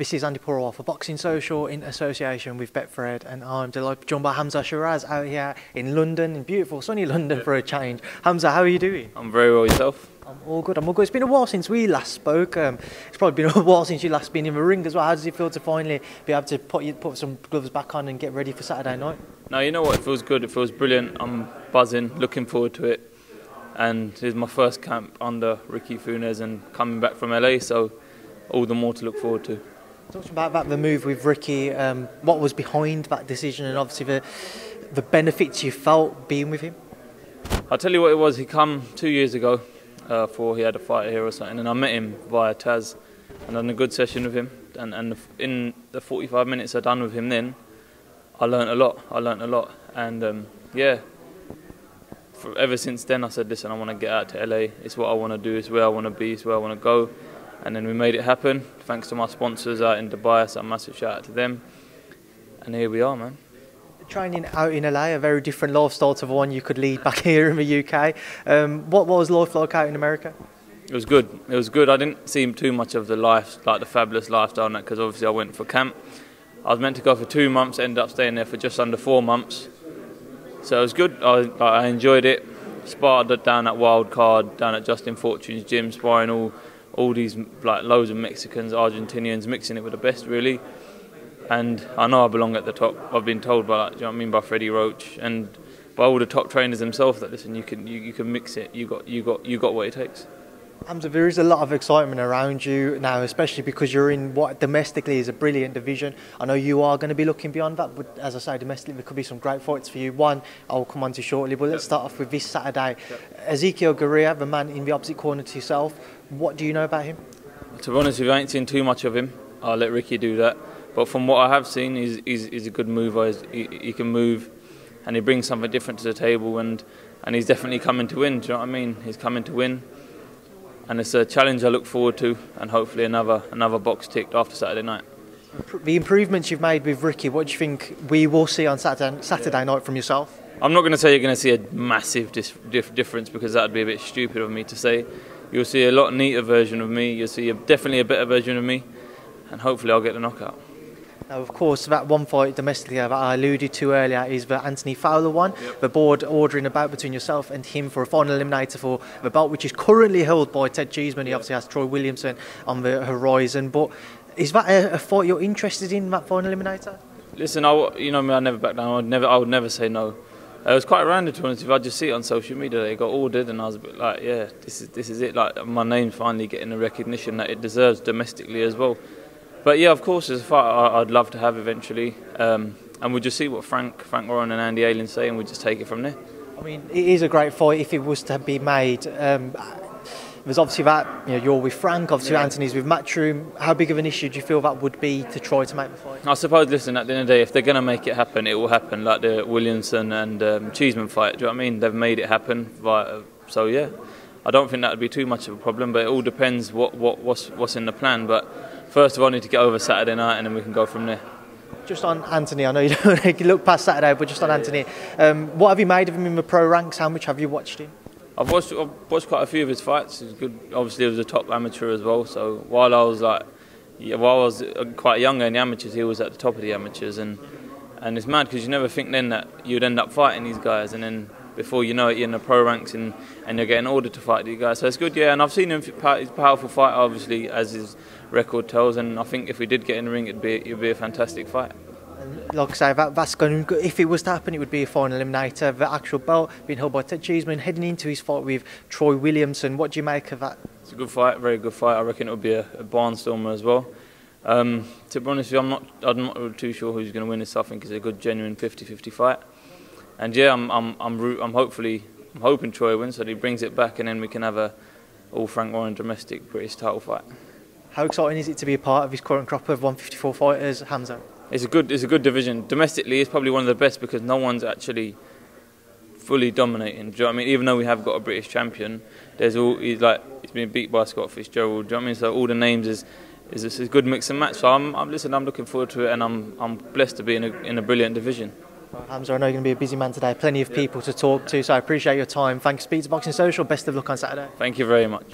This is Andy Purewal for Boxing Social in association with Betfred, and I'm delighted joined by Hamzah Sheeraz out here in London, in beautiful sunny London for a change. Hamzah, how are you doing? I'm very well, yourself? I'm all good, I'm all good. It's been a while since we last spoke. It's probably been a while since you last been in the ring as well. How does it feel to finally be able to put some gloves back on and get ready for Saturday night? No, you know what, it feels good, it feels brilliant. I'm buzzing, looking forward to it. And it's my first camp under Ricky Funes and coming back from LA, so all the more to look forward to. Talk about the move with Ricky, what was behind that decision, and obviously the benefits you felt being with him? I'll tell you what it was. He come 2 years ago for he had a fight here or something, and I met him via Taz and done a good session with him, and in the 45 minutes I done with him then, I learnt a lot, and yeah, ever since then I said, listen, I want to get out to LA, it's what I want to do, it's where I want to be, it's where I want to go. And then we made it happen, thanks to my sponsors out in Dubai, so a massive shout out to them. And here we are, man. Training out in LA, a very different lifestyle to the one you could lead back here in the UK. What was life like out in America? It was good, it was good. I didn't see too much of the life, like the fabulous lifestyle, because obviously I went for camp. I was meant to go for 2 months, ended up staying there for just under 4 months. So it was good, I enjoyed it. Sparred down at Wild Card, down at Justin Fortune's gym, sparring all these, like, loads of Mexicans, Argentinians, mixing it with the best, really. And I know I belong at the top. I've been told by, like, do you know what I mean, by Freddie Roach and by all the top trainers themselves that, listen, you can mix it. You got what it takes. Hamzah, there is a lot of excitement around you now, especially because you're in what domestically is a brilliant division. I know you are going to be looking beyond that, but as I say, domestically there could be some great fights for you. One I'll come on to shortly, but let's start off with this Saturday. Ezequiel Gurria, the man in the opposite corner to yourself. What do you know about him? To be honest with you, I ain't seen too much of him. I'll let Ricky do that. But from what I have seen, he's a good mover. He can move, and he brings something different to the table, and he's definitely coming to win. Do you know what I mean? He's coming to win. And it's a challenge I look forward to, and hopefully another box ticked after Saturday night. The improvements you've made with Ricky, what do you think we will see on Saturday night from yourself? I'm not going to say you're going to see a massive difference, because that would be a bit stupid of me to say. You'll see a lot neater version of me, you'll see definitely a better version of me, and hopefully I'll get the knockout. Now, of course, that one fight domestically that I alluded to earlier is the Anthony Fowler one. Yep. The board ordering a bout between yourself and him for a final eliminator for the belt, which is currently held by Ted Cheeseman. He obviously has Troy Williamson on the horizon. But is that a fight you're interested in, that final eliminator? Listen, you know me, I never back down. I would never say no. It was quite random, to be honest. If I just see it on social media, it got ordered, and I was a bit like, yeah, this is it. Like, my name's finally getting the recognition that it deserves domestically as well. But yeah, of course, there's a fight I'd love to have eventually, and we'll just see what Frank Warren and Andy Allen say, and we'll just take it from there. I mean, it is a great fight if it was to be made. There's obviously that, you know, you're with Frank, obviously yeah. Anthony's with Matchroom. How big of an issue do you feel that would be to try to make the fight? I suppose, listen, at the end of the day, if they're going to make it happen, it will happen, like the Williamson and Cheeseman fight. Do you know what I mean? They've made it happen, so yeah. I don't think that would be too much of a problem, but it all depends what's in the plan. But first of all, I need to get over Saturday night, and then we can go from there. Just on Anthony, I know you don't look past Saturday, but just on Anthony, what have you made of him in the pro ranks? How much have you watched him? I've watched quite a few of his fights. He's good. Obviously, he was a top amateur as well. So while I was quite young in the amateurs, he was at the top of the amateurs, and it's mad because you never think then that you'd end up fighting these guys, and then before you know it, you're in the pro ranks and you're getting ordered to fight these guys. So it's good, yeah. And I've seen him. He's a powerful fighter, obviously, as his record tells. And I think if we did get in the ring, it'd be a fantastic fight. Like I say, that's going to, if it was to happen, it would be a final eliminator. The actual belt being held by Ted Cheeseman, heading into his fight with Troy Williamson. What do you make of that? It's a good fight, very good fight. I reckon it would be a barnstormer as well. To be honest with you, I'm not really too sure who's going to win this. I think it's a good, genuine 50-50 fight. And yeah, I'm hoping Troy wins, so that he brings it back, and then we can have a all Frank Warren domestic British title fight. How exciting is it to be a part of his current crop of 154 fighters, Hamzah? It's a good division. Domestically, it's probably one of the best because no one's actually fully dominating. Do you know what I mean? Even though we have got a British champion, he's been beat by Scott Fitzgerald. Do you know what I mean? So all the names is a good mix and match. So I'm looking forward to it, and I'm blessed to be in a brilliant division. Well, Hamzah, I know you're going to be a busy man today. Plenty of people to talk to, so I appreciate your time. Thanks, Speed to Boxing Social. Best of luck on Saturday. Thank you very much.